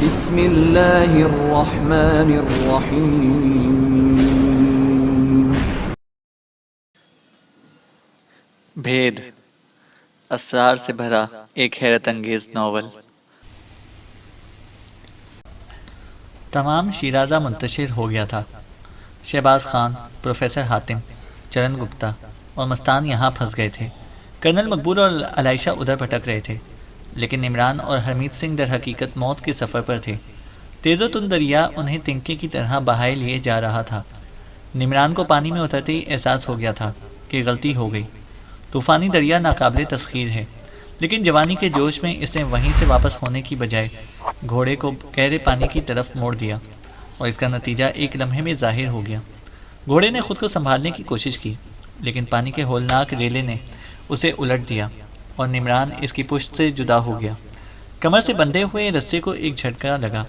بسم اللہ الرحمن الرحیم۔ بھید، اسرار سے بھرا ایک حیرت انگیز ناول۔ تمام شیرازہ منتشر ہو گیا تھا۔ شہباز خان، پروفیسر حاتم، چرن گپتا اور مستان یہاں پھنس گئے تھے۔ کرنل مقبول اور علائشہ ادھر بھٹک رہے تھے، لیکن عمران اور ہرمیت سنگھ در حقیقت موت کے سفر پر تھے۔ تیز و تند دریا انہیں تنکے کی طرح بہائے لیے جا رہا تھا۔ عمران کو پانی میں اترتے ہی احساس ہو گیا تھا کہ غلطی ہو گئی۔ طوفانی دریا ناقابل تسخیر ہے، لیکن جوانی کے جوش میں اس نے وہیں سے واپس ہونے کی بجائے گھوڑے کو گہرے پانی کی طرف موڑ دیا، اور اس کا نتیجہ ایک لمحے میں ظاہر ہو گیا۔ گھوڑے نے خود کو سنبھالنے کی کوشش کی، لیکن پانی کے ہولناک ریلے نے اسے الٹ دیا اور عمران اس کی پشت سے جدا ہو گیا۔ کمر سے بندھے ہوئے رسے کو ایک جھٹکا لگا،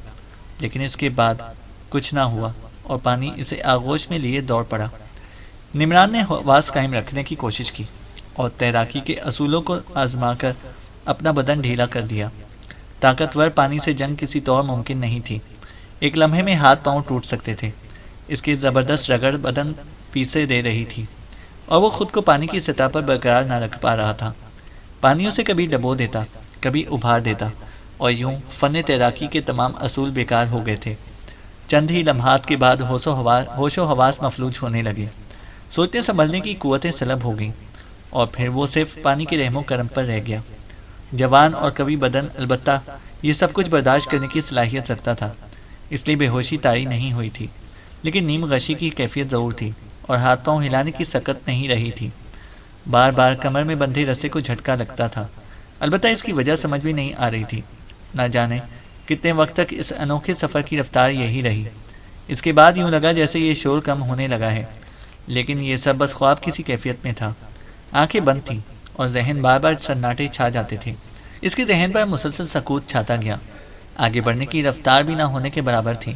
لیکن اس کے بعد کچھ نہ ہوا اور پانی اسے آغوش میں لیے دوڑ پڑا۔ عمران نے حواس قائم رکھنے کی کوشش کی اور تیراکی کے اصولوں کو آزما کر اپنا بدن ڈھیلا کر دیا۔ طاقتور پانی سے جنگ کسی طور ممکن نہیں تھی۔ ایک لمحے میں ہاتھ پاؤں ٹوٹ سکتے تھے۔ اس کی زبردست رگڑ بدن پیسے دے رہی تھی، اور وہ خود کو پانی کی سطح پر برقرار نہ رکھ پا رہا تھا۔ پانی اسے کبھی ڈبو دیتا، کبھی ابھار دیتا، اور یوں فن تیراکی کے تمام اصول بیکار ہو گئے تھے۔ چند ہی لمحات کے بعد ہوش و حواس مفلوج ہونے لگے، سوچنے سنبھلنے کی قوتیں سلب ہو گئیں، اور پھر وہ صرف پانی کے رحم و کرم پر رہ گیا۔ جوان اور قوی بدن البتہ یہ سب کچھ برداشت کرنے کی صلاحیت رکھتا تھا، اس لیے بے ہوشی طاری نہیں ہوئی تھی، لیکن نیم غشی کی کیفیت ضرور تھی، اور ہاتھ پاؤں ہلانے کی سکت نہیں رہی تھی۔ بار بار کمر میں بندھے رسے کو جھٹکا لگتا تھا، البتہ اس کی وجہ سمجھ میں نہیں آ رہی تھی۔ نہ جانے کتنے وقت تک اس انوکھے سفر کی رفتار یہی رہی۔ اس کے بعد یوں لگا جیسے یہ شور کم ہونے لگا ہے، لیکن یہ سب بس خواب کسی کیفیت میں تھا۔ آنکھیں بند تھیں اور ذہن بار بار سناٹے چھا جاتے تھے۔ اس کے ذہن پر مسلسل سکوت چھاتا گیا، آگے بڑھنے کی رفتار بھی نہ ہونے کے برابر تھی۔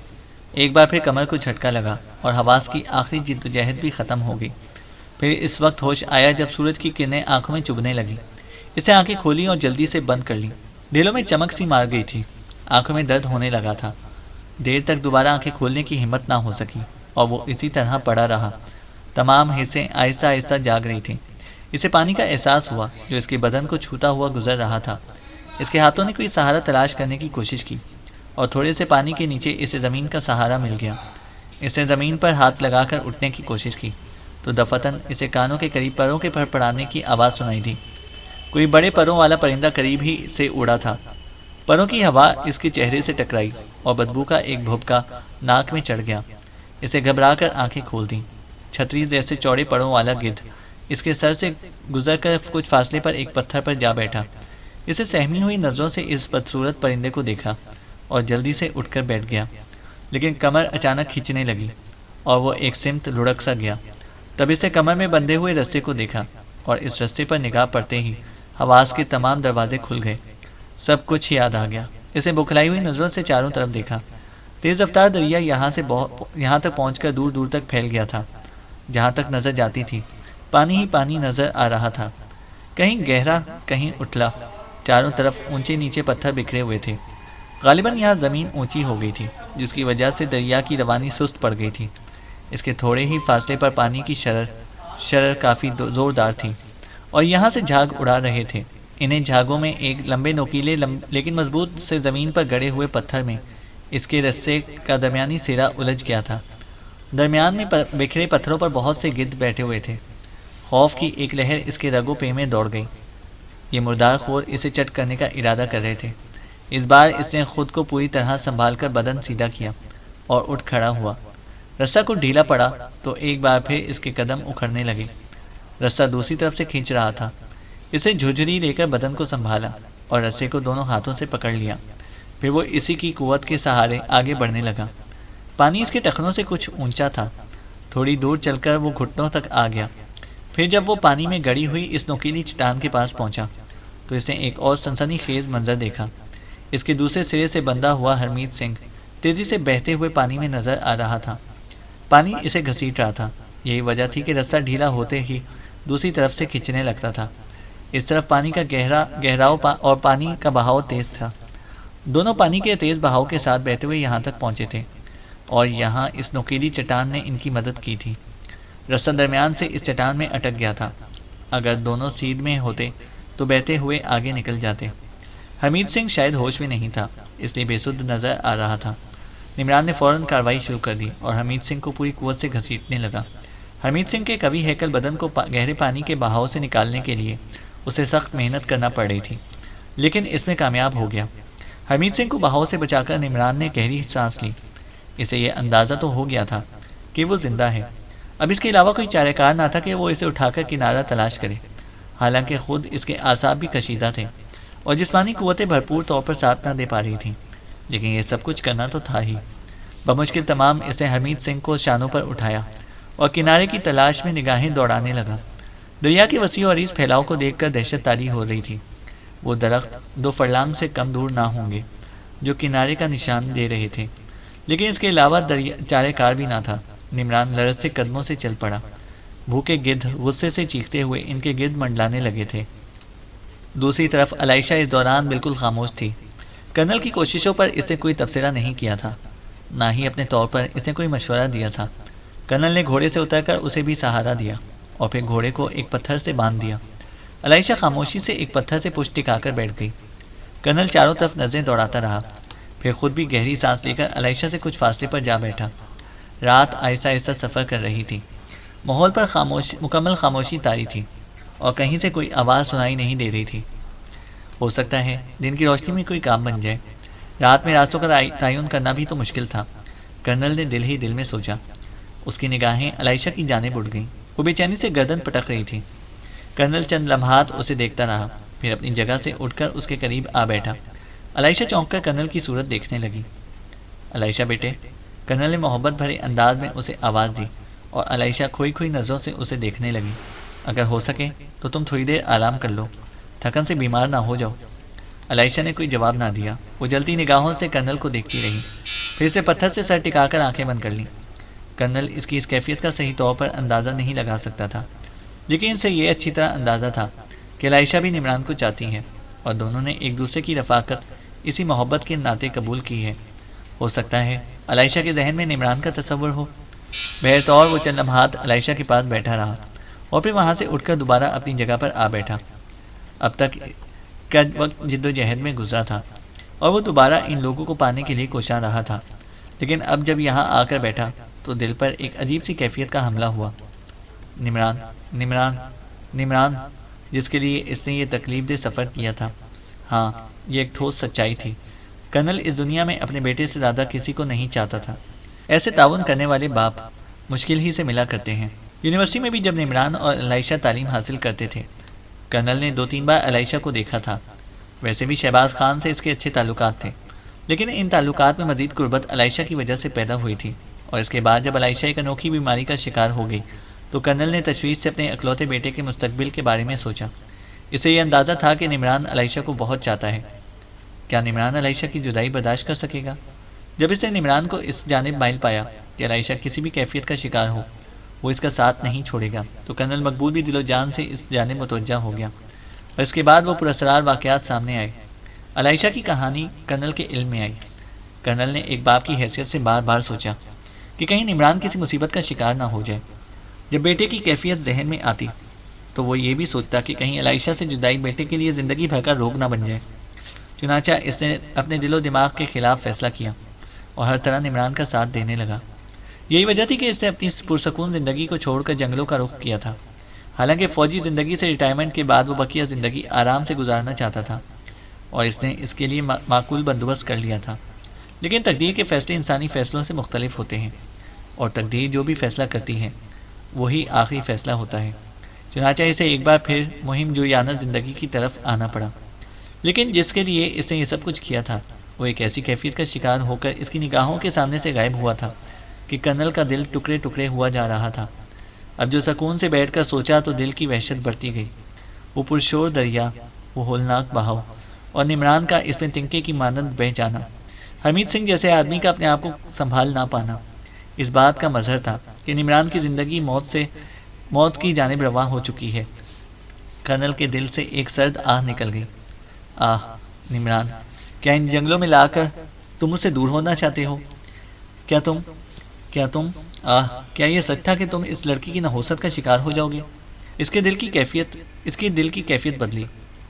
ایک بار پھر کمر کو جھٹکا لگا اور حواس کی آخری جدوجہد بھی ختم ہو گئی۔ پھر اس وقت ہوش آیا جب سورج کی کرنیں آنکھوں میں چبھنے لگی۔ اسے آنکھیں کھولی اور جلدی سے بند کر لی۔ دلوں میں چمک سی مار گئی تھی، آنکھوں میں درد ہونے لگا تھا۔ دیر تک دوبارہ آنکھیں کھولنے کی ہمت نہ ہو سکی، اور وہ اسی طرح پڑا رہا۔ تمام حصیں آہستہ آہستہ جاگ رہی تھیں۔ اسے پانی کا احساس ہوا جو اس کے بدن کو چھوتا ہوا گزر رہا تھا۔ اس کے ہاتھوں نے کوئی سہارا تلاش کرنے کی کوشش کی، اور تھوڑے سے پانی کے نیچے اسے زمین کا سہارا مل گیا۔ اس نے زمین پر ہاتھ لگا کر اٹھنے کی کوشش کی تو دفتن اسے کانوں کے قریب پروں کے پڑپڑانے کی آواز سنائی دی۔ کوئی بڑے پروں والا پرندہ قریب ہی سے اڑا تھا۔ پروں کی ہوا اس کے چہرے سے ٹکرائی اور بدبو کا ایک بھبکا ناک میں چڑھ گیا۔ اسے گھبرا کر آنکھیں کھول دیں۔ چھتری جیسے چوڑے پروں والا گدھ اس کے سر سے گزر کر کچھ فاصلے پر ایک پتھر پر جا بیٹھا۔ اسے سہمی ہوئی نظروں سے اس بدصورت پرندے کو دیکھا اور جلدی سے اٹھ کر بیٹھ گیا، لیکن کمر اچانک کھینچنے لگی اور وہ ایک سمت لڑک سا گیا۔ تب اسے کمر میں بندھے ہوئے رسے کو دیکھا، اور اس رسے پر نگاہ پڑتے ہی حواس کے تمام دروازے کھل گئے۔ سب کچھ یاد آ گیا۔ اسے بکھلائی ہوئی نظروں سے چاروں طرف دیکھا۔ تیز رفتار دریا یہاں تک پہنچ کر دور دور تک پھیل گیا تھا۔ جہاں تک نظر جاتی تھی پانی ہی پانی نظر آ رہا تھا، کہیں گہرا کہیں اٹھلا۔ چاروں طرف اونچے نیچے پتھر بکھرے ہوئے تھے۔ غالباً یہاں زمین اونچی ہو گئی تھی، جس کی وجہ سے دریا کی روانی سست پڑ گئی تھی۔ اس کے تھوڑے ہی فاصلے پر پانی کی شرر کافی زوردار تھی، اور یہاں سے جھاگ اڑا رہے تھے۔ انہیں جھاگوں میں ایک لمبے نوکیلے لیکن مضبوط سے زمین پر گڑے ہوئے پتھر میں اس کے رسے کا درمیانی سرا الجھ گیا تھا۔ درمیان میں بکھرے پتھروں پر بہت سے گدھ بیٹھے ہوئے تھے۔ خوف کی ایک لہر اس کے رگو پے میں دوڑ گئی۔ یہ مردار خور اسے چٹ کرنے کا ارادہ کر رہے تھے۔ اس بار اس نے خود کو پوری طرح سنبھال کر بدن سیدھا کیا اور اٹھ کھڑا ہوا۔ رسہ کو ڈھیلا پڑا تو ایک بار پھر اس کے قدم اکھڑنے لگے۔ رسہ دوسری طرف سے کھینچ رہا تھا۔ اسے جھجری لے کر بدن کو سنبھالا اور رسے کو دونوں ہاتھوں سے پکڑ لیا۔ پھر وہ اسی کی قوت کے سہارے آگے بڑھنے لگا۔ پانی اس کے ٹخنوں سے کچھ اونچا تھا۔ تھوڑی دور چل کر وہ گھٹنوں تک آ گیا۔ پھر جب وہ پانی میں گڑی ہوئی اس نوکیلی چٹان کے پاس پہنچا تو اس نے ایک اور سنسنی خیز منظر دیکھا۔ اس کے دوسرے سرے سے بندھا ہوا ہرمیت سنگھ تیزی سے بہتے ہوئے پانی میں نظر آ رہا تھا۔ پانی اسے گھسیٹ رہا تھا۔ یہی وجہ تھی کہ رسہ ڈھیلا ہوتے ہی دوسری طرف سے کھینچنے لگتا تھا۔ اس طرف پانی کا گہراؤ اور پانی کا بہاؤ تیز تھا۔ دونوں پانی کے تیز بہاؤ کے ساتھ بہتے ہوئے یہاں تک پہنچے تھے اور یہاں اس نوکیلی چٹان نے ان کی مدد کی تھی۔ رستہ درمیان سے اس چٹان میں اٹک گیا تھا، اگر دونوں سیدھ میں ہوتے تو بہتے ہوئے آگے نکل جاتے۔ حمید سنگھ شاید ہوش میں نہیں تھا، اس لیے بے سدھ نظر آ رہا تھا۔ نمران نے فوراً کارروائی شروع کر دی اور حمید سنگھ کو پوری قوت سے گھسیٹنے لگا۔ حمید سنگھ کے قوی ہیکل بدن کو گہرے پانی کے بہاؤ سے نکالنے کے لیے اسے سخت محنت کرنا پڑ رہی تھی، لیکن اس میں کامیاب ہو گیا۔ حمید سنگھ کو بہاؤ سے بچا کر نمران نے گہری سانس لی۔ اسے یہ اندازہ تو ہو گیا تھا کہ وہ زندہ ہے، اب اس کے علاوہ کوئی چارہ کار نہ تھا کہ وہ اسے اٹھا کر کنارہ تلاش کرے، حالانکہ خود اس کے اعصاب بھی کشیدہ تھے اور جسمانی قوتیں بھرپور طور پر ساتھ نہ دے پا رہی تھیں، لیکن یہ سب کچھ کرنا تو تھا ہی۔ بمشکل تمام اس نے حمید سنگھ کو شانوں پر اٹھایا اور کنارے کی تلاش میں نگاہیں دوڑانے لگا۔ دریا کے وسیع اور اس پھیلاؤ کو دیکھ کر دہشت طاری ہو رہی تھی۔ وہ درخت 2 فرلانگ سے کم دور نہ ہوں گے جو کنارے کا نشان دے رہے تھے، لیکن اس کے علاوہ چارہ کار بھی نہ تھا۔ نمران لرزتے قدموں سے چل پڑا۔ بھوکے گدھ غصے سے چیختے ہوئے ان کے گرد منڈلانے لگے تھے۔ دوسری طرف عائشہ اس دوران بالکل خاموش تھی۔ کرنل کی کوششوں پر اس نے کوئی تبصرہ نہیں کیا تھا، نہ ہی اپنے طور پر اس نے کوئی مشورہ دیا تھا۔ کرنل نے گھوڑے سے اتر کر اسے بھی سہارا دیا اور پھر گھوڑے کو ایک پتھر سے باندھ دیا۔ عائشہ خاموشی سے ایک پتھر سے پشت ٹکا کر بیٹھ گئی۔ کرنل چاروں طرف نظریں دوڑاتا رہا، پھر خود بھی گہری سانس لے کر عائشہ سے کچھ فاصلے پر جا بیٹھا۔ رات آہستہ آہستہ سفر کر رہی تھی، ماحول پر مکمل خاموشی طاری تھی اور کہیں سے کوئی آواز سنائی نہیں دے رہی تھی۔ ہو سکتا ہے دن کی روشنی میں کوئی کام بن جائے، رات میں راستوں کا تعین کرنا بھی تو مشکل تھا، کرنل نے دل ہی دل میں سوچا۔ اس کی نگاہیں عائشہ کی جانب اڑ گئیں، وہ بے چینی سے گردن پٹک رہی تھی۔ کرنل چند لمحات اسے دیکھتا رہا، پھر اپنی جگہ سے اٹھ کر اس کے قریب آ بیٹھا۔ عائشہ چونک کر کرنل کی صورت دیکھنے لگی۔ عائشہ بیٹے، کرنل نے محبت بھرے انداز میں اسے آواز دی اور عائشہ کھوئی کھوئی نظروں سے اسے دیکھنے لگی۔ اگر ہو سکے تو تم تھوڑی دیر آرام کر لو، تھکن سے بیمار نہ ہو جاؤ۔ عائشہ نے کوئی جواب نہ دیا، وہ جلتی نگاہوں سے کرنل کو دیکھتی رہی، پھر سے پتھر سے سر ٹکا کر آنکھیں بند کر لیں۔ کرنل اس کی اس کیفیت کا صحیح طور پر اندازہ نہیں لگا سکتا تھا، لیکن اسے یہ اچھی طرح اندازہ تھا کہ عائشہ بھی نمران کو چاہتی ہے اور دونوں نے ایک دوسرے کی رفاقت اسی محبت کے ناطے قبول کی ہے۔ ہو سکتا ہے عائشہ کے ذہن میں نمران کا تصور ہو۔ بہرطور وہ چند لمحات عائشہ کے پاس بیٹھا رہا اور پھر وہاں سے اٹھ کر دوبارہ اپنی جگہ پر آ بیٹھا۔ اب تک کا وقت جد و جہد میں گزرا تھا اور وہ دوبارہ ان لوگوں کو پانے کے لیے کوشاں رہا تھا، لیکن اب جب یہاں آ کر بیٹھا تو دل پر ایک عجیب سی کیفیت کا حملہ ہوا۔ نمران، نمران، نمران، جس کے لیے اس نے یہ تکلیف دہ سفر کیا تھا۔ ہاں، یہ ایک ٹھوس سچائی تھی۔ کرنل اس دنیا میں اپنے بیٹے سے زیادہ کسی کو نہیں چاہتا تھا۔ ایسے تعاون کرنے والے باپ مشکل ہی سے ملا کرتے ہیں۔ یونیورسٹی میں بھی جب نمران اور عائشہ تعلیم حاصل کرتے تھے، کرنل نے 2-3 بار عائشہ کو دیکھا تھا۔ ویسے بھی شہباز خان سے اس کے اچھے تعلقات تھے، لیکن ان تعلقات میں مزید قربت عائشہ کی وجہ سے پیدا ہوئی تھی، اور اس کے بعد جب عائشہ ایک انوکھی بیماری کا شکار ہو گئی تو کرنل نے تشویش سے اپنے اکلوتے بیٹے کے مستقبل کے بارے میں سوچا۔ اسے یہ اندازہ تھا کہ نمران عائشہ کو بہت چاہتا ہے۔ کیا نمران عائشہ کی جدائی برداشت کر سکے گا؟ جب اس نے نمران کو اس جانب مائل پایا کہ عائشہ کسی بھی کیفیت کا شکار ہو، وہ اس کا ساتھ نہیں چھوڑے گا، تو کرنل مقبول بھی دل و جان سے اس جانب متوجہ ہو گیا، اور اس کے بعد وہ پراسرار واقعات سامنے آئے۔ عائشہ کی کہانی کرنل کے علم میں آئی۔ کرنل نے ایک باپ کی حیثیت سے بار بار سوچا کہ کہیں نمران کسی مصیبت کا شکار نہ ہو جائے۔ جب بیٹے کی کیفیت ذہن میں آتی تو وہ یہ بھی سوچتا کہ کہیں عائشہ سے جدائی بیٹے کے لیے زندگی بھر کا روگ نہ بن جائے۔ چنانچہ اس نے اپنے دل و دماغ کے خلاف فیصلہ کیا اور ہر طرح نمران کا ساتھ دینے لگا۔ یہی وجہ تھی کہ اس نے اپنی پرسکون زندگی کو چھوڑ کر جنگلوں کا رخ کیا تھا۔ حالانکہ فوجی زندگی سے ریٹائرمنٹ کے بعد وہ بقیہ زندگی آرام سے گزارنا چاہتا تھا اور اس نے اس کے لیے معقول بندوبست کر لیا تھا، لیکن تقدیر کے فیصلے انسانی فیصلوں سے مختلف ہوتے ہیں، اور تقدیر جو بھی فیصلہ کرتی ہے وہی آخری فیصلہ ہوتا ہے۔ چنانچہ اسے ایک بار پھر مہم جویانہ زندگی کی طرف آنا پڑا، لیکن جس کے لیے اس نے یہ سب کچھ کیا تھا وہ ایک ایسی کیفیت کا شکار ہو کر اس کی نگاہوں کے سامنے سے غائب ہوا تھا کہ کرنل کا دل ٹکڑے ٹکڑے ہوا جا رہا تھا۔ اب جو سکون سے بیٹھ کر سوچا تو دل کی وحشت بڑھتی گئی۔ وہ پرشور دریا، وہ ہولناک بہاؤ، اور نمران کا اس میں تنکے کی مانند بہہ جانا، حمید سنگھ جیسے آدمی کا اپنے آپ کو سنبھال نہ پانا، اس بات کا مظہر تھا کہ نمران کی زندگی موت کی جانب رواں ہو چکی ہے۔ کرنل کے دل سے ایک سرد آہ نکل گئی۔ آہ، نمران، کیا ان جنگلوں میں لا کر تم مجھ سے دور ہونا چاہتے ہو؟ کیا تم کیا یہ سچ تھا کہ تم اس لڑکی کی نحوست کا شکار ہو جاؤ گے؟ اس کے دل کی کیفیت بدلی،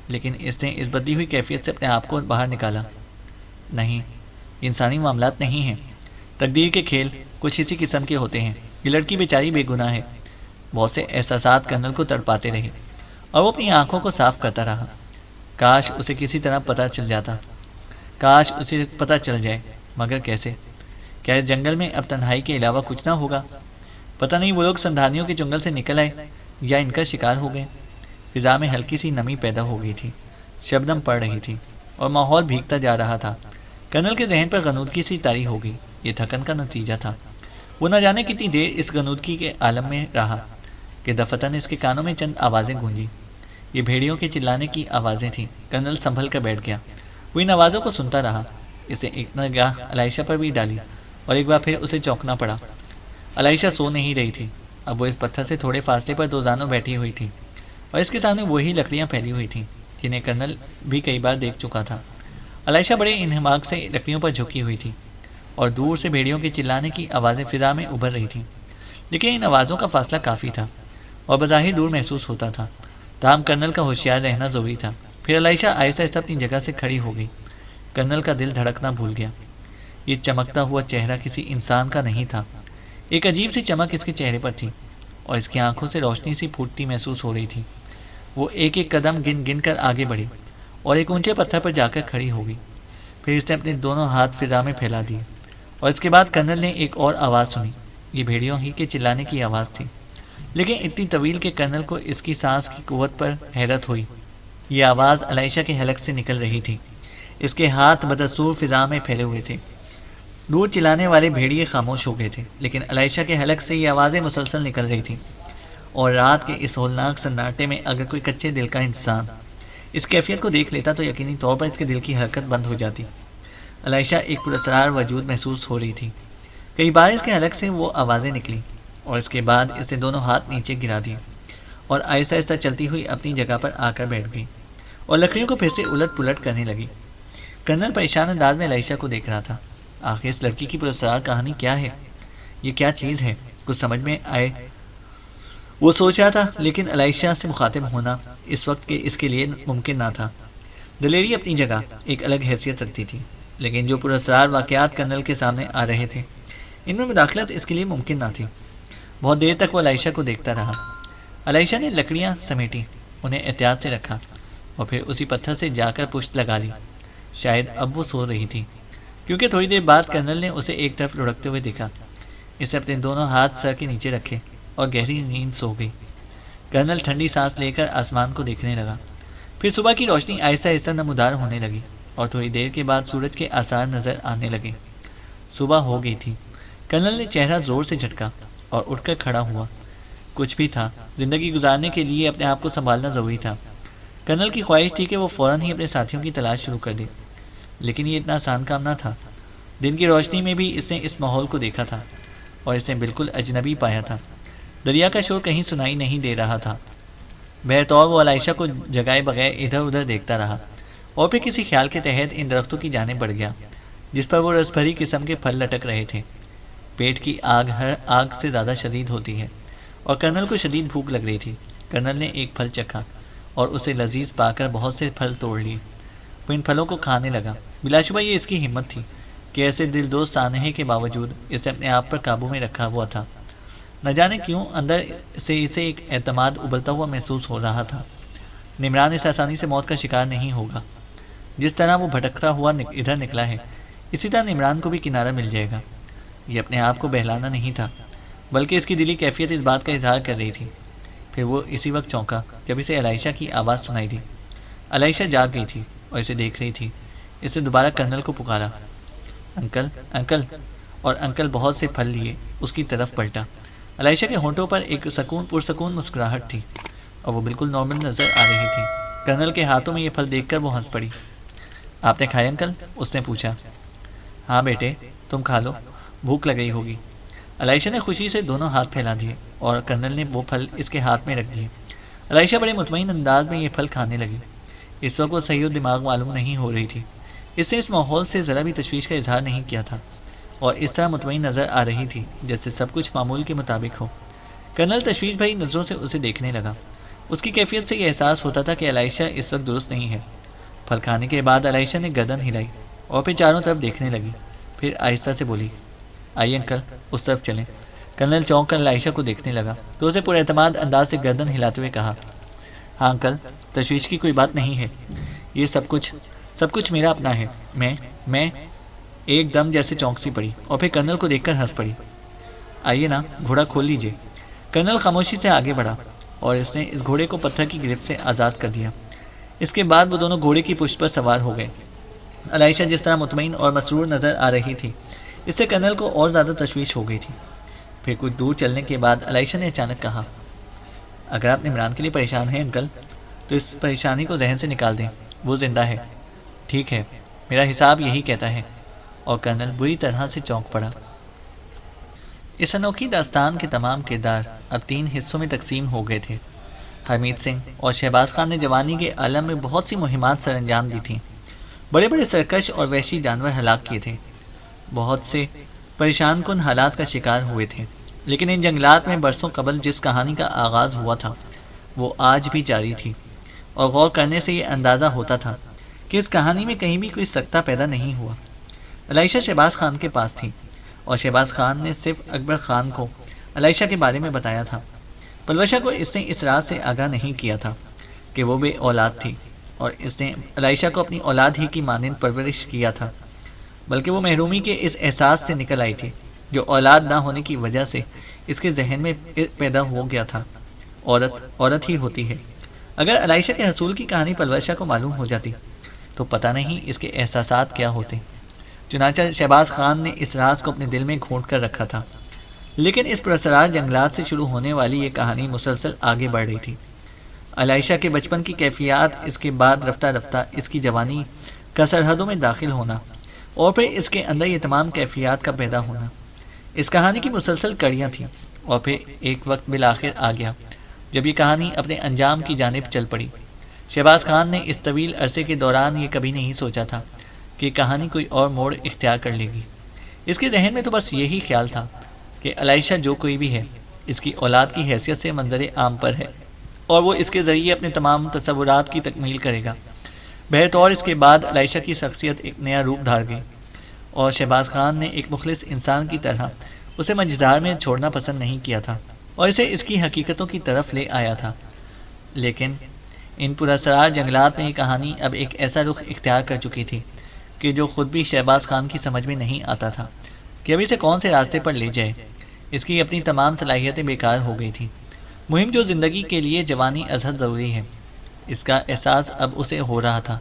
لیکن اس نے اس بدلی ہوئی کیفیت سے اپنے آپ کو باہر نکالا۔ نہیں، انسانی معاملات نہیں ہیں۔ تقدیر کے کھیل کچھ اسی قسم کے ہوتے ہیں۔ یہ لڑکی بیچاری بے گناہ ہے۔ بہت سے احساسات کرنل کو تڑپاتے رہے اور وہ اپنی آنکھوں کو صاف کرتا رہا۔ کاش اسے کسی طرح کاش اسے پتہ چل جائے، مگر کیسے؟ کیا اس جنگل میں اب تنہائی کے علاوہ کچھ نہ ہوگا؟ پتہ نہیں وہ لوگ سندھانیوں کے جنگل سے نکل آئے یا ان کا شکار ہو گئے۔ فضا میں ہلکی سی نمی پیدا ہو گئی تھی، شبنم پڑ رہی تھی اور ماحول بھیگتا جا رہا تھا۔ کرنل کے ذہن پر غنودگی سی طاری ہو گئی۔ یہ تھکن کا نتیجہ تھا۔ وہ نہ جانے کتنی دیر اس غنودگی کے عالم میں رہا کہ دفتن اس کے کانوں میں چند آوازیں گونجی۔ یہ بھیڑیوں کے چلانے کی آوازیں تھیں۔ کرنل سنبھل کر بیٹھ گیا۔ وہ ان آوازوں کو سنتا رہا۔ اسے ایک نگاہ عائشہ پر بھی ڈالی اور ایک بار پھر اسے چونکنا پڑا۔ عائشہ سو نہیں رہی تھی۔ اب وہ اس پتھر سے تھوڑے فاصلے پر دو زانوں بیٹھی ہوئی تھی اور اس کے سامنے وہی لکڑیاں پھیلی ہوئی تھیں جنہیں کرنل بھی کئی بار دیکھ چکا تھا۔ عائشہ بڑے انہماک سے لکڑیوں پر جھکی ہوئی تھی اور دور سے بھیڑیوں کے چلانے کی آوازیں فضا میں ابھر رہی تھیں، لیکن ان آوازوں کا فاصلہ کافی تھا اور بظاہر دور محسوس ہوتا تھا۔ تاہم کرنل کا ہوشیار رہنا ضروری تھا۔ پھر عائشہ آہستہ آہستہ اپنی جگہ سے کھڑی ہو گئی۔ کرنل کا دل دھڑکنا بھول گیا۔ یہ چمکتا ہوا چہرہ کسی انسان کا نہیں تھا۔ ایک عجیب سی چمک اس کے چہرے پر تھی اور اس کی آنکھوں سے روشنی سی پھوٹتی محسوس ہو رہی تھی۔ وہ ایک ایک قدم گن گن کر آگے بڑھی اور ایک اونچے پتھر پر جا کر کھڑی ہو گئی۔ پھر اس نے اپنے دونوں ہاتھ فضا میں پھیلا دیے اور اس کے بعد کرنل نے ایک اور آواز سنی۔ یہ بھیڑیوں ہی کے چلانے کی آواز تھی، لیکن اتنی طویل کہ کرنل کو اس کی سانس کی قوت پر حیرت ہوئی۔ یہ آواز عائشہ کے حلق سے نکل رہی تھی۔ اس کے ہاتھ بدستور فضا میں پھیلے ہوئے تھے۔ دور چلانے والے بھیڑیے خاموش ہو گئے تھے، لیکن عائشہ کے حلق سے یہ آوازیں مسلسل نکل رہی تھیں۔ اور رات کے اس ہولناک سناٹے میں اگر کوئی کچے دل کا انسان اس کیفیت کو دیکھ لیتا تو یقینی طور پر اس کے دل کی حرکت بند ہو جاتی۔ عائشہ ایک پراسرار وجود محسوس ہو رہی تھی۔ کئی بار اس کے حلق سے وہ آوازیں نکلیں اور اس کے بعد اس نے دونوں ہاتھ نیچے گرا دیے اور آہستہ آہستہ چلتی ہوئی اپنی جگہ پر آ کر بیٹھ گئی اور لکڑیوں کو پھر سے الٹ پلٹ کرنے لگی۔ کرنل پریشان انداز میں عائشہ کو دیکھ رہا تھا۔ آخر اس لڑکی کی پراسرار کہانی کیا ہے؟ یہ کیا چیز ہے؟ کچھ سمجھ میں آئے وہ سوچ رہا تھا، لیکن عائشہ سے مخاطب ہونا اس وقت اس کے لیے ممکن نہ تھا۔ دلیری اپنی جگہ ایک الگ حیثیت رکھتی تھی، لیکن جو پراسرار واقعات کرنل کے سامنے آ رہے تھے ان میں مداخلت اس کے لیے ممکن نہ تھی۔ بہت دیر تک وہ عائشہ کو دیکھتا رہا۔ عائشہ نے لکڑیاں سمیٹی، انہیں احتیاط سے رکھا اور پھر اسی پتھر سے جا کر پشت لگا لی۔ شاید اب وہ سو رہی تھی، کیونکہ تھوڑی دیر بعد کرنل نے اسے ایک طرف لڑکتے ہوئے دیکھا۔ اسے اپنے دونوں ہاتھ سر کے نیچے رکھے اور گہری نیند سو گئی۔ کرنل ٹھنڈی سانس لے کر آسمان کو دیکھنے لگا۔ پھر صبح کی روشنی آہستہ آہستہ نمودار ہونے لگی اور تھوڑی دیر کے بعد سورج کے آثار نظر آنے لگے۔ صبح ہو گئی تھی۔ کرنل نے چہرہ زور سے جھٹکا اور اٹھ کر کھڑا ہوا۔ کچھ بھی تھا، زندگی گزارنے کے لیے اپنے آپ کو سنبھالنا ضروری تھا۔ کرنل کی خواہش تھی کہ وہ فوراً ہی اپنے ساتھیوں کی تلاش شروع کر دے، لیکن یہ اتنا آسان کام نہ تھا۔ دن کی روشنی میں بھی اس نے اس ماحول کو دیکھا تھا اور اسے بالکل اجنبی پایا تھا۔ دریا کا شور کہیں سنائی نہیں دے رہا تھا۔ بہرطور وہ عائشہ کو جگائے بغیر ادھر ادھر دیکھتا رہا اور پھر کسی خیال کے تحت ان درختوں کی جانب بڑھ گیا جس پر وہ رس بھری قسم کے پھل لٹک رہے تھے۔ پیٹ کی آگ ہر آگ سے زیادہ شدید ہوتی ہے اور کرنل کو شدید بھوک لگ رہی تھی۔ کرنل نے ایک پھل چکھا اور اسے لذیذ پا کر بہت سے پھل توڑ لیے۔ وہ ان پھلوں کو کھانے لگا۔ بلا شبہ یہ اس کی ہمت تھی کہ ایسے دل دوست سانحے کے باوجود اسے اپنے آپ پر قابو میں رکھا ہوا تھا۔ نہ جانے کیوں اندر سے اسے ایک اعتماد ابلتا ہوا محسوس ہو رہا تھا۔ نمران اس آسانی سے موت کا شکار نہیں ہوگا۔ جس طرح وہ بھٹکتا ہوا ادھر نکلا ہے، اسی طرح نمران کو بھی کنارہ مل جائے گا۔ یہ اپنے آپ کو بہلانا نہیں تھا، بلکہ اس کی دلی کیفیت اس بات کا اظہار کر رہی تھی۔ پھر وہ اسی وقت چونکا جب اسے عائشہ کی آواز سنائی دی۔ عائشہ جاگ گئی تھی اور اسے دیکھ رہی تھی۔ اس نے دوبارہ کرنل کو پکارا، انکل انکل، اور انکل بہت سے پھل لیے اس کی طرف پلٹا۔ عائشہ کے ہونٹوں پر ایک پرسکون مسکراہٹ تھی اور وہ بالکل نارمل نظر آ رہی تھی۔ کرنل کے ہاتھوں میں یہ پھل دیکھ کر وہ ہنس پڑی۔ آپ نے کھائے انکل؟ اس نے پوچھا۔ ہاں بیٹے، تم کھا لو، بھوک لگ گئی ہوگی۔ عائشہ نے خوشی سے دونوں ہاتھ پھیلا دیے اور کرنل نے وہ پھل اس کے ہاتھ میں رکھ دیے۔ عائشہ بڑے مطمئن انداز میں یہ پھل کھانے لگی۔ اس وقت وہ صحیح و دماغ معلوم نہیں ہو رہی تھی، اس نے اس ماحول سے ذرا بھی تشویش کا اظہار نہیں کیا تھا اور اس طرح مطمئن نظر آ رہی تھی جیسے سب کچھ معمول کے مطابق ہو۔ کرنل تشویش بھری نظروں سے اسے دیکھنے لگا۔ اس کی کیفیت سے یہ احساس ہوتا تھا کہ عائشہ اس وقت درست نہیں ہے۔ پھل کھانے کے بعد عائشہ نے گردن ہلائی اور پھر چاروں طرف دیکھنے لگی، پھر آہستہ سے بولی، آئیے انکل، اس طرف چلیں۔ کرنل چونک کر عائشہ کو دیکھنے لگا تو اسے پر اعتماد انداز سے گردن ہلاتے ہوئے کہا، ہاں انکل، تشویش کی کوئی بات نہیں ہے، یہ سب کچھ میرا اپنا ہے۔ میں ایک دم جیسے چونک سی پڑی اور پھر کرنل کو دیکھ کر ہنس پڑی۔ آئیے نا، گھوڑا کھول لیجیے۔ کرنل خاموشی سے آگے بڑھا اور اس نے اس گھوڑے کو پتھر کی گرفت سے آزاد کر دیا۔ اس کے بعد وہ دونوں گھوڑے کی پشت پر سوار ہو گئے۔ عائشہ جس طرح مطمئن اور مسرور نظر آ رہی تھی، اس سے کرنل کو اور زیادہ تشویش ہو گئی تھی۔ پھر کچھ دور چلنے کے بعد عائشہ نے اچانک کہا، اگر آپ عمران کے لیے پریشان ہیں انکل تو اس پریشانی کو ذہن سے نکال دیں، وہ زندہ ہے۔ ٹھیک ہے، میرا حساب یہی کہتا ہے۔ اور کرنل بری طرح سے چونک پڑا۔ اس انوکھی داستان کے تمام کردار اب 3 حصوں میں تقسیم ہو گئے تھے۔ حرمیت سنگھ اور شہباز خان نے جوانی کے عالم میں بہت سی مہمات سر انجام دی تھیں۔ بڑے بڑے سرکش اور وحشی جانور ہلاک کیے تھے، بہت سے پریشان کن حالات کا شکار ہوئے تھے، لیکن ان جنگلات میں برسوں قبل جس کہانی کا آغاز ہوا تھا وہ آج بھی جاری تھی، اور غور کرنے سے یہ اندازہ ہوتا تھا کہ اس کہانی میں کہیں بھی کوئی سکتہ پیدا نہیں ہوا۔ عائشہ شہباز خان کے پاس تھی اور شہباز خان نے صرف اکبر خان کو عائشہ کے بارے میں بتایا تھا۔ پلوشہ کو اس نے اس راز سے آگاہ نہیں کیا تھا کہ وہ بے اولاد تھی اور اس نے عائشہ کو اپنی اولاد ہی کی مانند پرورش کیا تھا، بلکہ وہ محرومی کے اس احساس سے نکل آئی تھی جو اولاد نہ ہونے کی وجہ سے اس کے ذہن میں پیدا ہو گیا تھا۔ عورت ہی ہوتی ہے۔ اگر عائشہ کے حصول کی کہانی پلوشہ کو معلوم ہو جاتی تو پتہ نہیں اس کے احساسات کیا ہوتے۔ چنانچہ شہباز خان نے اس راز کو اپنے دل میں گھونٹ کر رکھا تھا، لیکن اس پراسرار جنگلات سے شروع ہونے والی یہ کہانی مسلسل آگے بڑھ رہی تھی۔ عائشہ کے بچپن کی کیفیات، اس کے بعد رفتہ رفتہ اس کی جوانی کا سرحدوں میں داخل ہونا، اور پھر اس کے اندر یہ تمام کیفیات کا پیدا ہونا، اس کہانی کی مسلسل کڑیاں تھیں۔ اور پھر ایک وقت بالآخر آ گیا جب یہ کہانی اپنے انجام کی جانب چل پڑی۔ شہباز خان نے اس طویل عرصے کے دوران یہ کبھی نہیں سوچا تھا کہ کہانی کوئی اور موڑ اختیار کر لے گی۔ اس کے ذہن میں تو بس یہی خیال تھا کہ عائشہ جو کوئی بھی ہے، اس کی اولاد کی حیثیت سے منظر عام پر ہے اور وہ اس کے ذریعے اپنے تمام تصورات کی تکمیل کرے گا۔ بہرطور اس کے بعد عائشہ کی شخصیت ایک نیا روپ دھار گئی اور شہباز خان نے ایک مخلص انسان کی طرح اسے مجدار میں چھوڑنا پسند نہیں کیا تھا اور اسے اس کی حقیقتوں کی طرف لے آیا تھا۔ لیکن ان پراسرار جنگلات میں یہ کہانی اب ایک ایسا رخ اختیار کر چکی تھی کہ جو خود بھی شہباز خان کی سمجھ میں نہیں آتا تھا کہ اب اسے کون سے راستے پر لے جائے۔ اس کی اپنی تمام صلاحیتیں بیکار ہو گئی تھیں۔ مہم جو زندگی کے لیے جوانی ازحد ضروری ہے، اس کا احساس اب اسے ہو رہا تھا۔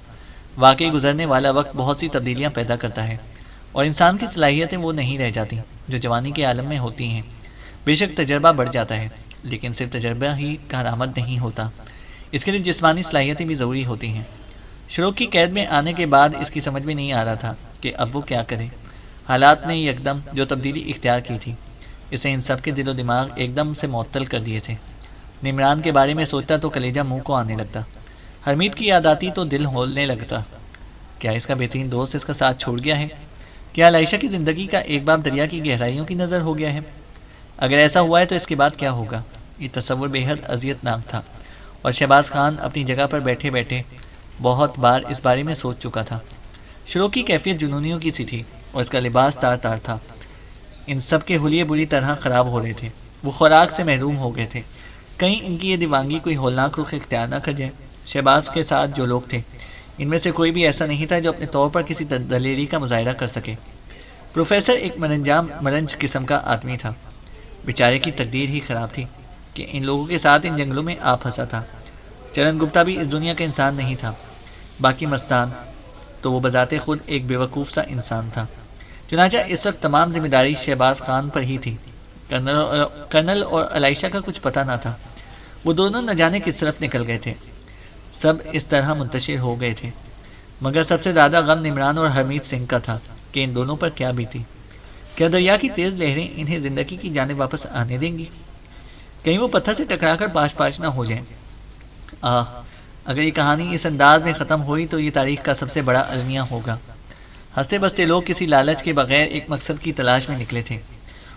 واقعی گزرنے والا وقت بہت سی تبدیلیاں پیدا کرتا ہے اور انسان کی صلاحیتیں وہ نہیں رہ جاتی جو جوانی کے عالم میں ہوتی ہیں۔ بے شک تجربہ بڑھ جاتا ہے، لیکن صرف تجربہ ہی کارآمد نہیں ہوتا، اس کے لیے جسمانی صلاحیتیں بھی ضروری ہوتی ہیں۔ شروق کی قید میں آنے کے بعد اس کی سمجھ میں نہیں آ رہا تھا کہ اب وہ کیا کرے۔ حالات نے یکدم جو تبدیلی اختیار کی تھی، اسے ان سب کے دل و دماغ ایک دم سے معطل کر دیے تھے۔ نمران کے بارے میں سوچتا تو کلیجہ منہ کو آنے لگتا، حرمیت کی یاد آتی تو دل ہولنے لگتا۔ کیا اس کا بہترین دوست اس کا ساتھ چھوڑ گیا ہے؟ کیا عائشہ کی زندگی کا ایک باب دریا کی گہرائیوں کی نظر ہو گیا ہے؟ اگر ایسا ہوا ہے تو اس کے بعد کیا ہوگا؟ یہ تصور بے حد اذیت ناک تھا اور شہباز خان اپنی جگہ پر بیٹھے بیٹھے بہت بار اس بارے میں سوچ چکا تھا۔ شروع کی کیفیت جنونیوں کی سی تھی اور اس کا لباس تار تار تھا۔ ان سب کے حلیے بری طرح خراب ہو رہے تھے، وہ خوراک سے محروم ہو گئے تھے، کہیں ان کی یہ دیوانگی کوئی ہولناک رخ اختیار نہ کر جائے۔ شہباز کے ساتھ جو لوگ تھے، ان میں سے کوئی بھی ایسا نہیں تھا جو اپنے طور پر کسی دلیری کا مظاہرہ کر سکے۔ پروفیسر ایک مرنج قسم کا آدمی تھا، بیچارے کی تقدیر ہی خراب تھی کہ ان لوگوں کے ساتھ ان جنگلوں میں آ پھنسا تھا۔ چرن گپتا بھی اس دنیا کا انسان نہیں تھا، باقی مستان تو وہ بذات خود ایک بیوقوف سا انسان تھا۔ چنانچہ اس وقت تمام ذمہ داری شہباز خان پر ہی تھی۔ کرنل اور عائشہ کا کچھ پتہ نہ تھا، وہ دونوں نہ جانے کس طرف نکل گئے تھے، سب اس طرح منتشر ہو گئے تھے۔ مگر سب سے زیادہ غم نمران اور حرمیت سنگھ کا تھا کہ ان دونوں پر کیا بیتی۔ کیا دریا کی تیز لہریں انہیں زندگی کی جانب واپس آنے دیں گی؟ کہیں وہ پتھر سے ٹکرا کر پاش پاش نہ ہو جائیں۔ اگر یہ کہانی اس انداز میں ختم ہوئی تو یہ تاریخ کا سب سے بڑا المیہ ہوگا۔ ہنستے بستے لوگ کسی لالچ کے بغیر ایک مقصد کی تلاش میں نکلے تھے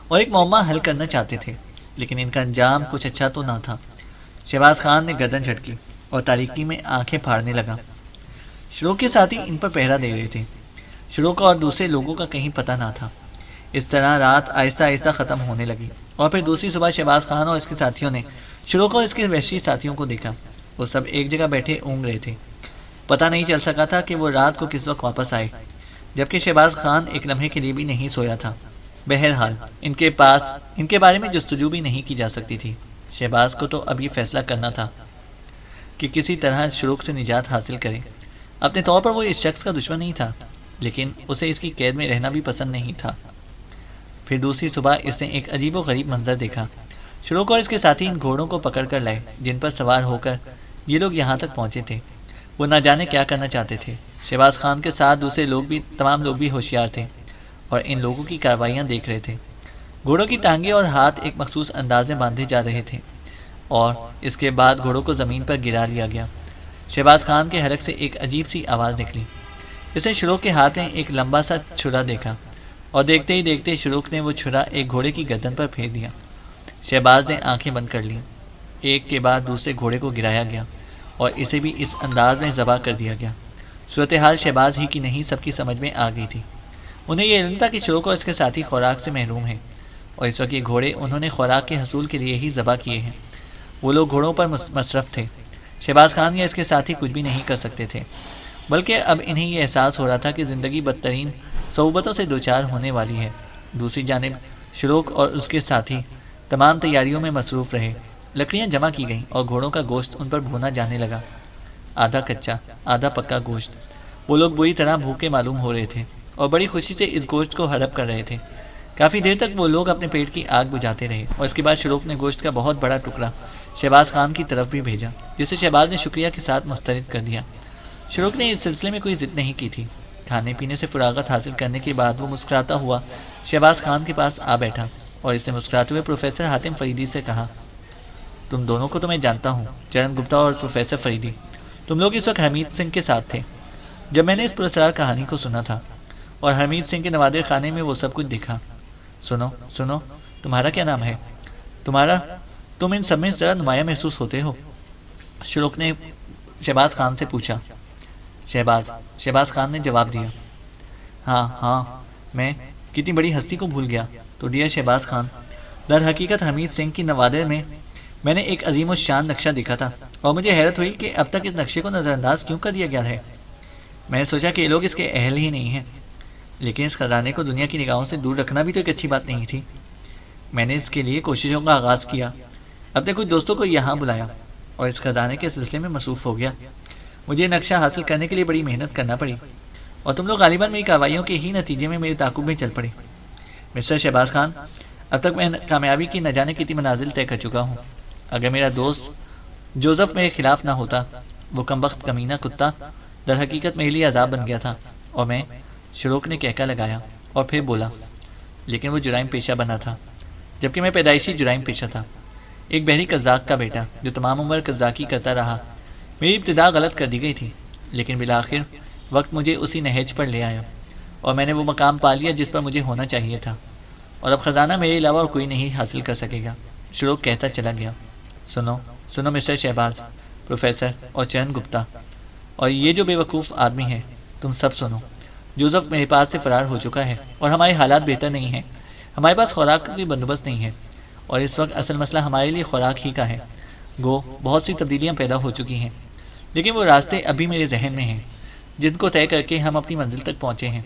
اور ایک معمہ حل کرنا چاہتے تھے، لیکن ان کا انجام کچھ اچھا تو نہ تھا۔ شہباز خان نے گردن جھٹکی اور تاریکی میں آنکھیں پھاڑنے لگا۔ شروق کے ساتھی ان پر پہرا دے رہے تھے۔ شروق اور دوسرے لوگوں کا کہیں پتہ نہ تھا۔ اس طرح رات آہستہ آہستہ ختم ہونے لگی اور پھر دوسری صبح شہباز خان اور اس کے ساتھیوں نے شروق اور اس کے وحشی ساتھیوں کو دیکھا۔ وہ سب ایک جگہ بیٹھے اونگ رہے تھے۔ پتہ نہیں چل سکا تھا کہ وہ رات کو کس وقت واپس آئے، جبکہ شہباز خان ایک لمحے کے لیے بھی نہیں سویا تھا۔ بہرحال ان کے بارے میں جستجو بھی نہیں کی جا سکتی تھی۔ شہباز کو تو اب یہ فیصلہ کرنا تھا کہ کسی طرح شروق سے نجات حاصل کرے۔ اپنے طور پر وہ اس شخص کا دشمن نہیں تھا، لیکن اسے اس کی قید میں رہنا بھی پسند نہیں تھا۔ پھر دوسری صبح اس نے ایک عجیب و غریب منظر دیکھا۔ شروق اور اس کے ساتھی ان گھوڑوں کو پکڑ کر لائے جن پر سوار ہو کر یہ لوگ یہاں تک پہنچے تھے۔ وہ نہ جانے کیا کرنا چاہتے تھے۔ شہباز خان کے ساتھ دوسرے لوگ بھی، تمام لوگ بھی ہوشیار تھے اور ان لوگوں کی کارروائیاں دیکھ رہے تھے۔ گھوڑوں کی ٹانگیں اور ہاتھ ایک مخصوص انداز میں باندھے جا رہے تھے اور اس کے بعد گھوڑوں کو زمین پر گرا لیا گیا۔ شہباز خان کے حلق سے ایک عجیب سی آواز نکلی۔ اس نے شروق کے ہاتھ میں ایک لمبا سا چھرا دیکھا اور دیکھتے ہی دیکھتے شروق نے وہ چھرا ایک گھوڑے کی گردن پر پھیر دیا۔ شہباز نے آنکھیں بند کر لیں۔ ایک کے بعد دوسرے گھوڑے کو گرایا گیا اور اسے بھی اس انداز میں ذبح کر دیا گیا۔ صورتحال شہباز ہی کی نہیں، سب کی سمجھ میں آ گئی تھی۔ انہیں یہ علم تھا کہ شروق اور اس کے ساتھی خوراک سے محروم ہیں اور اس وقت یہ گھوڑے انہوں نے خوراک کے حصول کے لیے ہی ذبح کیے ہیں۔ وہ لوگ گھوڑوں پر مصرف تھے۔ شہباز خان یا اس کے ساتھی کچھ بھی نہیں کر سکتے تھے، بلکہ اب انہیں یہ احساس ہو رہا تھا کہ زندگی بدترین صعوبتوں سے دوچار ہونے والی ہے۔ دوسری جانب شروق اور اس کے ساتھی تمام تیاریوں میں مصروف رہے۔ لکڑیاں جمع کی گئیں اور گھوڑوں کا گوشت ان پر بھونا جانے لگا، آدھا کچا آدھا پکا گوشت۔ وہ لوگ بری طرح بھوکے معلوم ہو رہے تھے اور بڑی خوشی سے اس گوشت کو ہڑپ کر رہے تھے۔ کافی دیر تک وہ لوگ اپنے پیٹ کی آگ بجھاتے رہے اور اس کے بعد شروق نے گوشت کا بہت بڑا ٹکڑا شہباز خان کی طرف بھی بھیجا، جسے شہباز نے شکریہ کے ساتھ مسترد کر دیا۔ شروق نے اس سلسلے میں کوئی ضد نہیں کی تھی۔ کھانے پینے سے فراغت حاصل کرنے کے بعد وہ مسکراتا ہوا شہباز خان کے پاس آ بیٹھا اور اس نے مسکراتے ہوئے پروفیسر حاتم فریدی سے کہا، تم دونوں کو تو میں جانتا ہوں، چرن گپتا اور پروفیسر فریدی۔ تم لوگ اس وقت حمید سنگھ کے ساتھ تھے جب میں نے اس پراسرار کہانی کو سنا تھا اور حمید سنگھ کے نوادر خانے میں وہ سب کچھ دیکھا۔ سنو، تمہارا کیا نام ہے؟ تم ان سب میں ذرا نمایاں محسوس ہوتے ہو، شروق نے شہباز خان سے پوچھا۔ شہباز خان نے جواب دیا، ہاں، میں کتنی بڑی ہستی کو بھول گیا۔ تو ڈیئر شہباز خان، در حقیقت حمید سنگھ کی نوادر میں نے ایک عظیم الشان نقشہ دیکھا تھا اور مجھے حیرت ہوئی کہ اب تک اس نقشے کو نظر انداز کیوں کر دیا گیا ہے۔ میں نے سوچا کہ یہ لوگ اس کے اہل ہی نہیں ہیں، لیکن اس خزانے کو دنیا کی نگاہوں سے دور رکھنا بھی تو ایک اچھی بات نہیں تھی۔ میں نے اس کے لیے کوششوں کا آغاز کیا، اپنے کچھ دوستوں کو یہاں بلایا اور اس خزانے کے سلسلے میں مصروف ہو گیا۔ مجھے یہ نقشہ حاصل کرنے کے لیے بڑی محنت کرنا پڑی اور تم لوگ غالباً میری کارروائیوں کے ہی نتیجے میں میرے تعاقب میں چل پڑے۔ مسٹر شہباز خان، اب تک میں کامیابی کی نہ جانے کتنی منازل طے کر چکا ہوں۔ اگر میرا دوست جوزف میرے خلاف نہ ہوتا، وہ کمبخت کمینہ کتا در حقیقت میرے لیے عذاب بن گیا تھا۔ اور میں، شروق نے کہکا لگایا اور پھر بولا، لیکن وہ جرائم پیشہ بنا تھا، جبکہ میں پیدائشی جرائم پیشہ تھا، ایک بحری قزاق کا بیٹا جو تمام عمر قزاقی کرتا رہا۔ میری ابتدا غلط کر دی گئی تھی، لیکن بالآخر وقت مجھے اسی نہج پر لے آیا اور میں نے وہ مقام پا لیا جس پر مجھے ہونا چاہیے تھا، اور اب خزانہ میرے علاوہ اور کوئی نہیں حاصل کر سکے گا۔ شروق کہتا چلا گیا، سنو مسٹر شہباز، پروفیسر اور چرن گپتا، اور یہ جو بے وقوف آدمی ہے، تم سب سنو۔ جوزف میرے پاس سے فرار ہو چکا ہے اور ہمارے حالات بہتر نہیں ہیں۔ ہمارے پاس خوراک کا کوئی بندوبست نہیں ہے اور اس وقت اصل مسئلہ ہمارے لیے خوراک ہی کا ہے۔ بہت سی تبدیلیاں پیدا ہو چکی ہیں، لیکن وہ راستے ابھی میرے ذہن میں ہیں جن کو طے کر کے ہم اپنی منزل تک پہنچے ہیں۔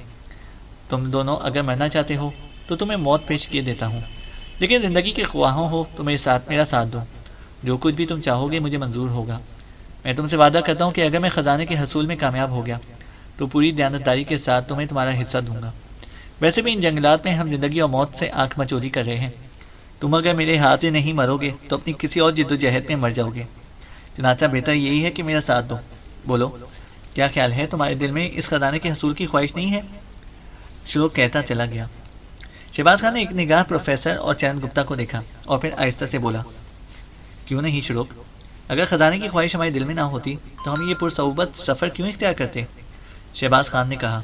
تم دونوں اگر مرنا چاہتے ہو تو تمہیں موت پیش کیے دیتا ہوں، لیکن زندگی کے خواہاں ہو تو میرا ساتھ دو۔ جو کچھ بھی تم چاہو گے مجھے منظور ہوگا۔ میں تم سے وعدہ کرتا ہوں کہ اگر میں خزانے کے حصول میں کامیاب ہو گیا تو پوری دیانتداری کے ساتھ تمہیں تمہارا حصہ دوں گا۔ ویسے بھی ان جنگلات میں ہم زندگی اور موت سے آنکھ مچولی کر رہے ہیں۔ تم اگر میرے ہاتھ سے نہیں مرو گے تو اپنی کسی اور جد و جہد میں مر جاؤ گے، چنانچہ بہتر یہی ہے کہ میرا ساتھ دو۔ بولو، کیا خیال ہے، تمہارے دل میں اس خزانے کے حصول کی خواہش نہیں ہے؟ شروق کہتا چلا گیا۔ شہباز خان نے ایک نگاہ پروفیسر اور چرن گپتا کو دیکھا اور پھر آہستہ سے بولا، کیوں نہیں شروق، اگر خزانے کی خواہش ہمارے دل میں نہ ہوتی تو ہم یہ پرصعوبت سفر کیوں اختیار کرتے؟ شہباز خان نے کہا،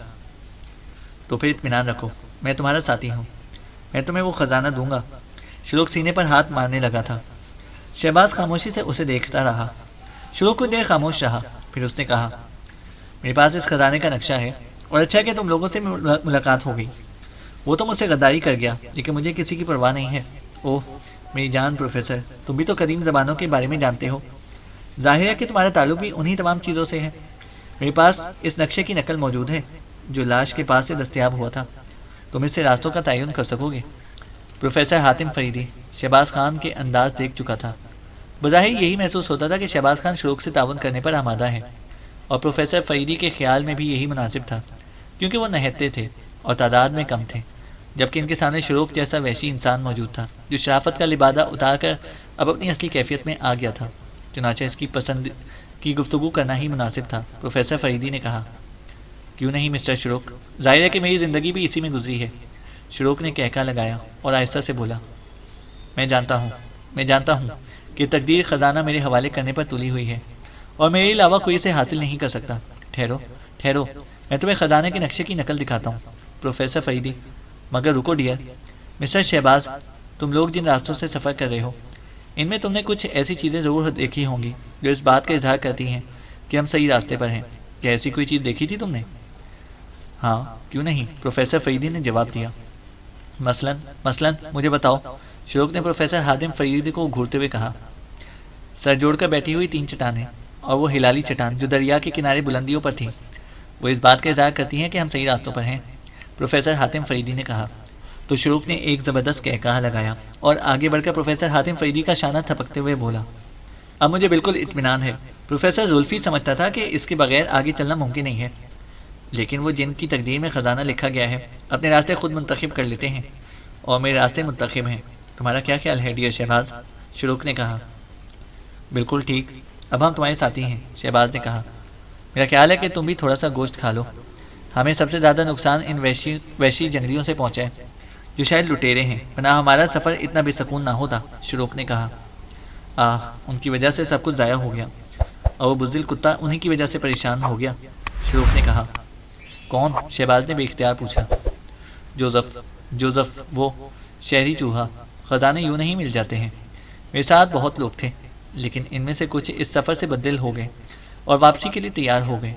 تو پھر اطمینان رکھو، میں تمہارا ساتھی ہوں، میں تمہیں وہ خزانہ دوں گا۔ شلوک سینے پر ہاتھ مارنے لگا تھا۔ شہباز خاموشی سے اسے دیکھتا رہا۔ شلوک کچھ دیر خاموش رہا، پھر اس نے کہا، میرے پاس اس خزانے کا نقشہ ہے، اور اچھا کہ تم لوگوں سے ملاقات ہو گئی۔ وہ تو مجھ سے غداری کر گیا، لیکن مجھے کسی کی پرواہ نہیں ہے۔ اوہ میری جان پروفیسر، تم بھی تو قدیم زبانوں کے بارے میں جانتے ہو، ظاہر ہے کہ تمہارا تعلق بھی انہی تمام چیزوں سے ہے۔ میرے پاس اس نقشے کی نقل موجود ہے جو لاش کے پاس سے دستیاب ہوا تھا، تم اس سے راستوں کا تعین کر سکو گے؟ پروفیسر حاتم فریدی شہباز خان کے انداز دیکھ چکا تھا۔ بظاہر یہی محسوس ہوتا تھا کہ شہباز خان شلوک سے تعاون کرنے پر آمادہ ہے، اور پروفیسر فریدی کے خیال میں بھی یہی مناسب تھا، کیونکہ وہ نہتے تھے اور تعداد میں کم تھے، جبکہ ان کے سامنے شلوک جیسا وحشی انسان موجود تھا جو شرافت کا لبادہ اتار کر اب اپنی اصلی کیفیت میں آ گیا تھا۔ چنانچہ اس کی پسند کی گفتگو کرنا ہی مناسب تھا۔ پروفیسر فریدی نے کہا، کیوں نہیں مسٹر شلوک، ظاہر ہے کہ میری زندگی بھی اسی میں گزری ہے۔ شلوک نے کہکا لگایا اور آہستہ سے بولا، میں جانتا ہوں کہ تقدیر خزانہ میرے حوالے کرنے پر تلی ہوئی ہے، اور میرے علاوہ کوئی اسے حاصل نہیں کر سکتا۔ ٹھہرو، میں تمہیں خزانے کے نقشے کی نقل دکھاتا ہوں۔ پروفیسر فریدی، مگر رکو ڈیئر، مسٹر شہباز، تم لوگ جن راستوں سے سفر کر رہے ہو، ان میں تم نے کچھ ایسی چیزیں ضرور دیکھی ہوں گی جو اس بات کا اظہار کرتی ہیں کہ ہم صحیح راستے پر ہیں۔ کیا ایسی کوئی چیز دیکھی تھی تم نے؟ ہاں، کیوں نہیں، پروفیسر فریدی نے جواب دیا۔ مثلاً مجھے بتاؤ، شلوک نے پروفیسر حاتم فریدی کو گھورتے ہوئے کہا۔ سر جوڑ کر بیٹھی ہوئی 3 چٹانیں، اور وہ ہلالی چٹان جو دریا کے کنارے بلندیوں پر تھی، وہ اس بات کا اظہار کرتی ہیں کہ ہم صحیح راستوں پر ہیں، پروفیسر حاتم فریدی نے کہا۔ تو شلوک نے ایک زبردست کہکہا لگایا اور آگے بڑھ کر پروفیسر حاتم فریدی کا شانہ تھپکتے ہوئے بولا، اب مجھے بالکل اطمینان ہے۔ پروفیسر زلفی سمجھتا تھا کہ اس کے بغیر آگے چلنا ممکن نہیں ہے، لیکن وہ جن کی تقدیر میں خزانہ لکھا گیا ہے اپنے راستے خود منتخب کر لیتے ہیں، اور میرے راستے منتخب ہیں۔ تمہارا کیا خیال ہے ڈیئر شہباز؟ شلوک نے کہا۔ بالکل ٹھیک، اب ہم تمہارے ساتھی ہیں، شہباز نے کہا۔ میرا خیال ہے کہ تم بھی تھوڑا سا گوشت کھا لو، ہمیں سب سے زیادہ نقصان ان وحشی جنگلیوں سے پہنچا ہے جو شاید لٹیرے ہیں، ورنہ ہمارا سفر اتنا بے سکون نہ ہوتا، شلوک نے کہا۔ ان کی وجہ سے سب کچھ ضائع ہو گیا، اور وہ بزدل کتا انہی کی وجہ سے پریشان ہو گیا، شلوک نے کہا۔ کون؟ شہباز نے بے اختیار پوچھا۔ جوزف، وہ شہری چوہا۔ خزانے یوں نہیں مل جاتے ہیں، میرے ساتھ بہت لوگ تھے، لیکن ان میں سے کچھ اس سفر سے بددل ہو گئے اور واپسی کے لیے تیار ہو گئے۔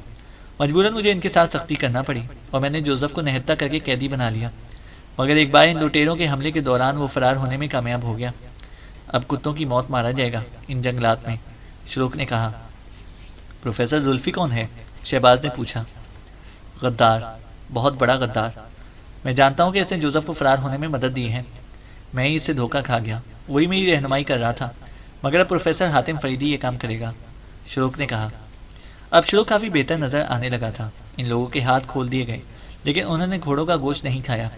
مجبوراً مجھے ان کے ساتھ سختی کرنا پڑی، اور میں نے جوزف کو نہتہ کر کے قیدی بنا لیا، مگر ایک بار ان لٹیروں کے حملے کے دوران وہ فرار ہونے میں کامیاب ہو گیا۔ اب کتوں کی موت مارا جائے گا ان جنگلات میں، شلوک نے کہا۔ پروفیسر زلفی کون ہے؟ شہباز نے پوچھا۔ غدار، بہت بڑا غدار۔ میں جانتا ہوں کہ اس نے جوزف کو فرار ہونے میں مدد دی ہے، میں ہی اس سے دھوکہ کھا گیا، وہی میری رہنمائی کر رہا تھا، مگر اب پروفیسر حاتم فریدی یہ کام کرے گا، شلوک نے کہا۔ اب شلوک کافی بہتر نظر آنے لگا تھا۔ ان لوگوں کے ہاتھ کھول دیے گئے، لیکن انہوں نے گھوڑوں کا گوشت نہیں کھایا۔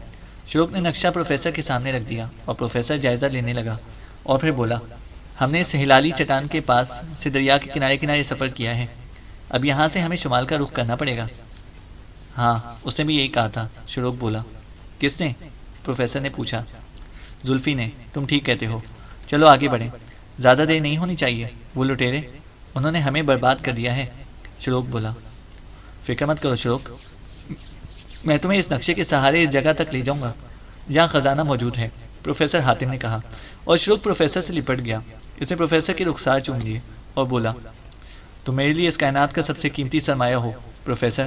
شلوک نے نقشہ پروفیسر کے سامنے رکھ دیا، اور پروفیسر جائزہ لینے لگا، اور پھر بولا، ہم نے اس ہلالی چٹان کے پاس سے دریا کے کنارے سفر کیا ہے، اب یہاں سے ہمیں شمال کا رخ کرنا پڑے گا۔ ہاں، اس نے بھی یہی کہا تھا، شلوک بولا۔ کس نے؟ پروفیسر نے پوچھا۔ زلفی نے، تم ٹھیک کہتے ہو، چلو آگے بڑھیں، زیادہ دیر نہیں ہونی چاہیے، وہ لٹیرے، انہوں نے ہمیں برباد کر دیا ہے، شلوک بولا۔ فکر مت کرو شلوک، میں تمہیں اس نقشے کے سہارے اس جگہ تک لے جاؤں گا جہاں خزانہ موجود ہے، پروفیسر حاتم نے کہا، اور شلوک پروفیسر سے لپٹ گیا۔ اس نے پروفیسر کے رخسار چوم لیے اور بولا، تم میرے لیے اس کائنات کا سب سے قیمتی سرمایہ ہو پروفیسر،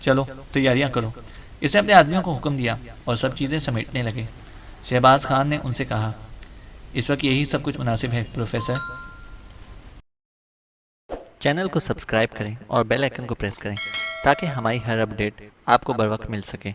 چلو تیاریاں کرو۔ اس نے اپنے آدمیوں کو حکم دیا اور سب چیزیں سمیٹنے لگے۔ شہباز خان نے ان سے کہا، اس وقت یہی سب کچھ مناسب ہے پروفیسر۔ چینل کو سبسکرائب کریں اور بیل آئیکن کو پریس کریں تاکہ ہماری ہر اپڈیٹ آپ کو بر وقت مل سکے۔